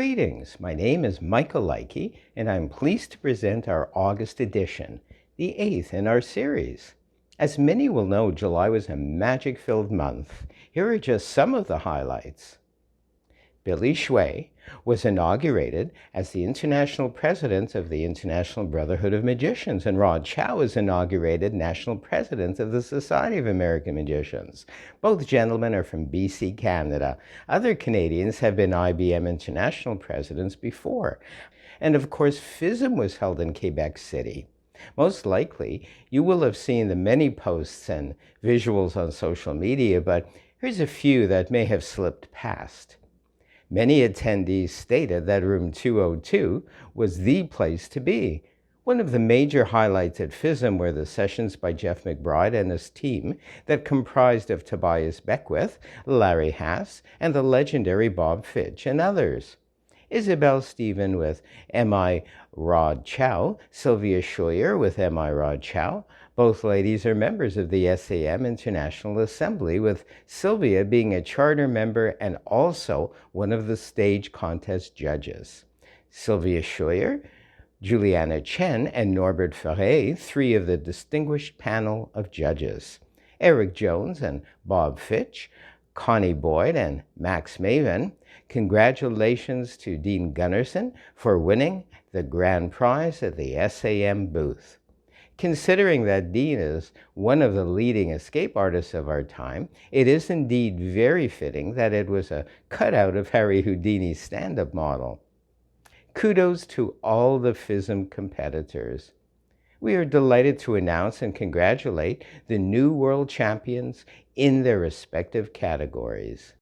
Greetings, my name is Michael Leike, and I'm pleased to present our August edition, the 8th in our series. As many will know, July was a magic-filled month. Here are just some of the highlights. Billy Shui was inaugurated as the International President of the International Brotherhood of Magicians, and Rod Chow was inaugurated National President of the Society of American Magicians. Both gentlemen are from BC, Canada. Other Canadians have been IBM International Presidents before. And of course, FISM was held in Quebec City. Most likely, you will have seen the many posts and visuals on social media, but here's a few that may have slipped past. Many attendees stated that room 202 was the place to be. One of the major highlights at FISM were the sessions by Jeff McBride and his team that comprised of Tobias Beckwith, Larry Haas, and the legendary Bob Fitch, and others. Isabel Stephen with M.I. Rod Chow, Sylvia Scheuer with M.I. Rod Chow. Both ladies are members of the SAM International Assembly, with Sylvia being a charter member and also one of the stage contest judges. Sylvia Scheuer, Juliana Chen, and Norbert Ferret, three of the distinguished panel of judges. Eric Jones and Bob Fitch, Connie Boyd and Max Maven. Congratulations to Dean Gunnarsson for winning the grand prize at the SAM booth. Considering that Dean is one of the leading escape artists of our time, it is indeed very fitting that it was a cutout of Harry Houdini's stand-up model. Kudos to all the FISM competitors. We are delighted to announce and congratulate the new world champions in their respective categories.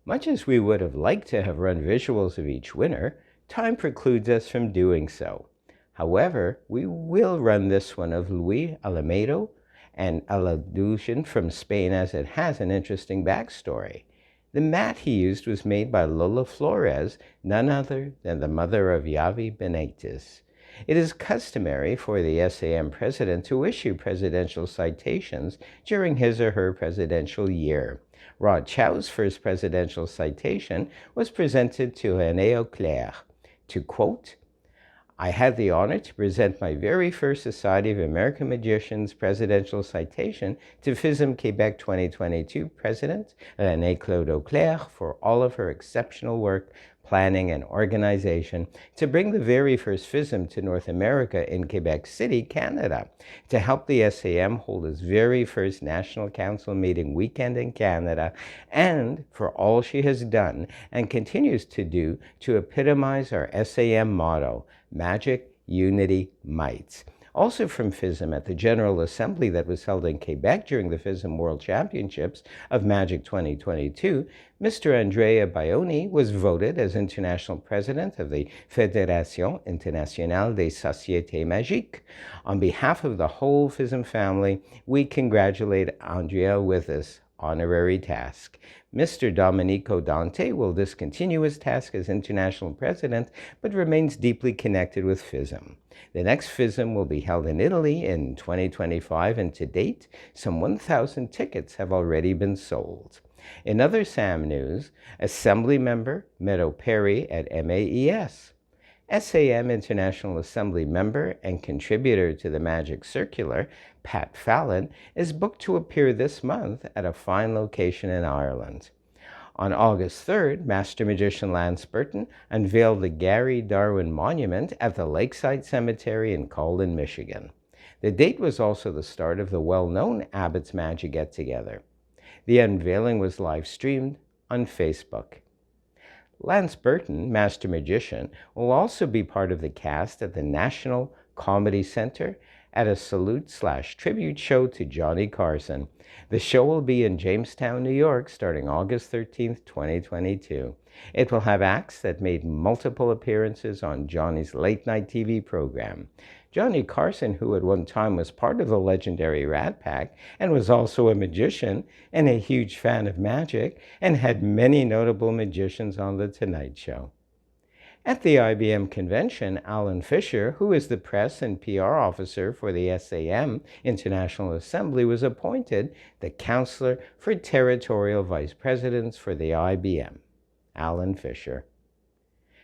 Much as we would have liked to have run visuals of each winner, time precludes us from doing so. However, we will run this one of Luis Alamedo and Aladusian from Spain, as it has an interesting backstory. The mat he used was made by Lola Flores, none other than the mother of Yavi Benitez. It is customary for the SAM president to issue presidential citations during his or her presidential year. Rod Chow's first presidential citation was presented to René Auclair to quote, "I had the honor to present my very first Society of American Magicians presidential citation to FISM Quebec 2022 President René-Claude Auclair for all of her exceptional work, planning, and organization to bring the very first FISM to North America in Quebec City, Canada, to help the SAM hold its very first National Council meeting weekend in Canada, and for all she has done and continues to do to epitomize our SAM motto, Magic, Unity, Might." Also from FISM at the General Assembly that was held in Quebec during the FISM World Championships of Magic 2022, Mr. Andrea Baioni was voted as International President of the Fédération Internationale des Sociétés Magiques. On behalf of the whole FISM family, we congratulate Andrea with this honorary task. Mr. Domenico Dante will discontinue his task as International President, but remains deeply connected with FISM. The next FISM will be held in Italy in 2025, and to date, some 1,000 tickets have already been sold. In other SAM news, Assembly member Meadow Perry at MAES. SAM International Assembly member and contributor to the Magic Circular, Pat Fallon, is booked to appear this month at a fine location in Ireland. On August 3rd, Master Magician Lance Burton unveiled the Gary Darwin Monument at the Lakeside Cemetery in Colden, Michigan. The date was also the start of the well-known Abbott's Magic Get-Together. The unveiling was live-streamed on Facebook. Lance Burton, Master Magician, will also be part of the cast at the National Comedy Center at a salute/tribute show to Johnny Carson. The show will be in Jamestown, New York, starting August 13th, 2022. It will have acts that made multiple appearances on Johnny's late-night TV program. Johnny Carson, who at one time was part of the legendary Rat Pack and was also a magician and a huge fan of magic, and had many notable magicians on The Tonight Show. At the IBM convention, Alan Fisher, who is the press and PR officer for the SAM International Assembly, was appointed the counselor for territorial vice presidents for the IBM. Alan Fisher.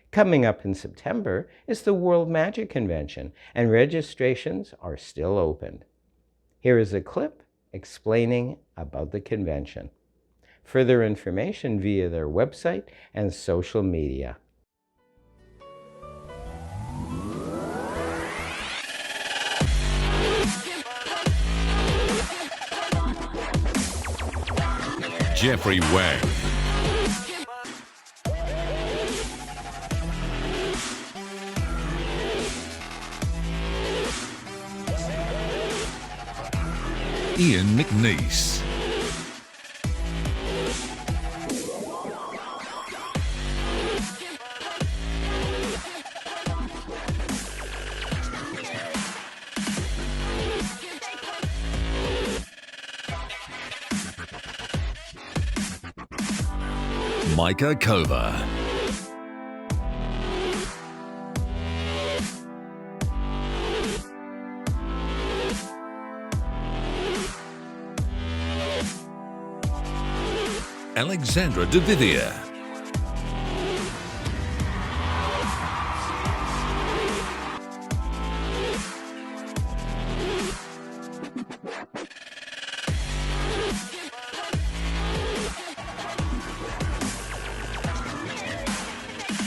Coming up in September is the World Magic Convention, and registrations are still open. Here is a clip explaining about the convention. Further information via their website and social media. Jeffrey Wang. Ian McNeice. Micah Kova. Alexandra de Vivier.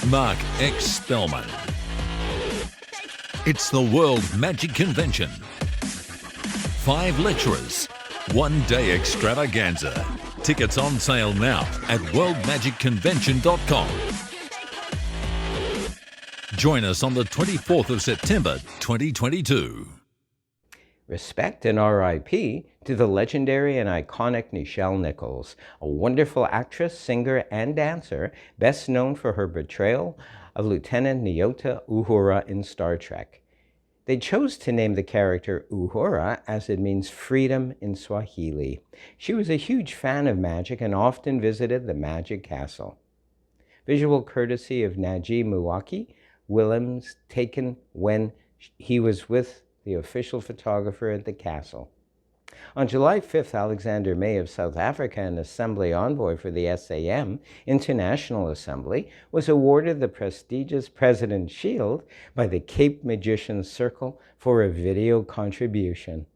Mark X. Spellman. It's the World Magic Convention. 5 lecturers, 1-day extravaganza. Tickets on sale now at worldmagicconvention.com. Join us on the 24th of September 2022. Respect and RIP to the legendary and iconic Nichelle Nichols, a wonderful actress, singer, and dancer, best known for her portrayal of Lieutenant Nyota Uhura in Star Trek. They chose to name the character Uhura as it means freedom in Swahili. She was a huge fan of magic and often visited the Magic Castle. Visual courtesy of Najee Muwaki, Willems, taken when He was with the official photographer at the castle. On July 5th, Alexander May of South Africa, an assembly envoy for the SAM, International Assembly, was awarded the prestigious President's Shield by the Cape Magicians Circle for a video contribution.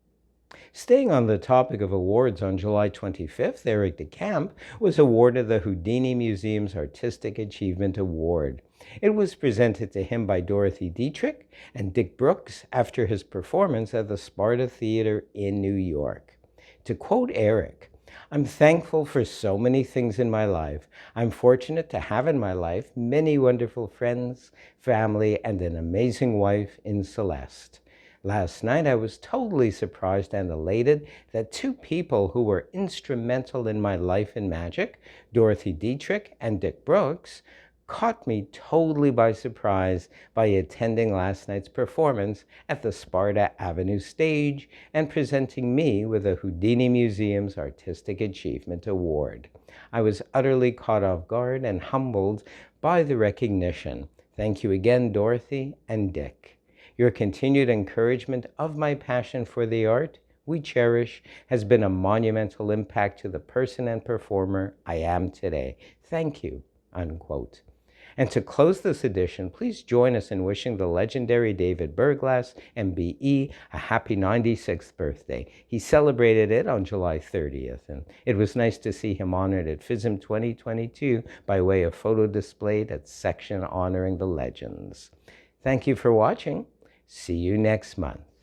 Staying on the topic of awards, on July 25th, Eric de Camp was awarded the Houdini Museum's Artistic Achievement Award. It was presented to him by Dorothy Dietrich and Dick Brooks after his performance at the Sparta Theater in New York. To quote Eric, "I'm thankful for so many things in my life. I'm fortunate to have in my life many wonderful friends, family, and an amazing wife in Celeste. Last night, I was totally surprised and elated that two people who were instrumental in my life in magic, Dorothy Dietrich and Dick Brooks, caught me totally by surprise by attending last night's performance at the Sparta Avenue stage and presenting me with the Houdini Museum's Artistic Achievement Award. I was utterly caught off guard and humbled by the recognition. Thank you again, Dorothy and Dick. Your continued encouragement of my passion for the art we cherish has been a monumental impact to the person and performer I am today. Thank you," unquote. And to close this edition, please join us in wishing the legendary David Berglass, MBE, a happy 96th birthday. He celebrated it on July 30th, and it was nice to see him honored at FISM 2022 by way of photo displayed at section honoring the legends. Thank you for watching. See you next month.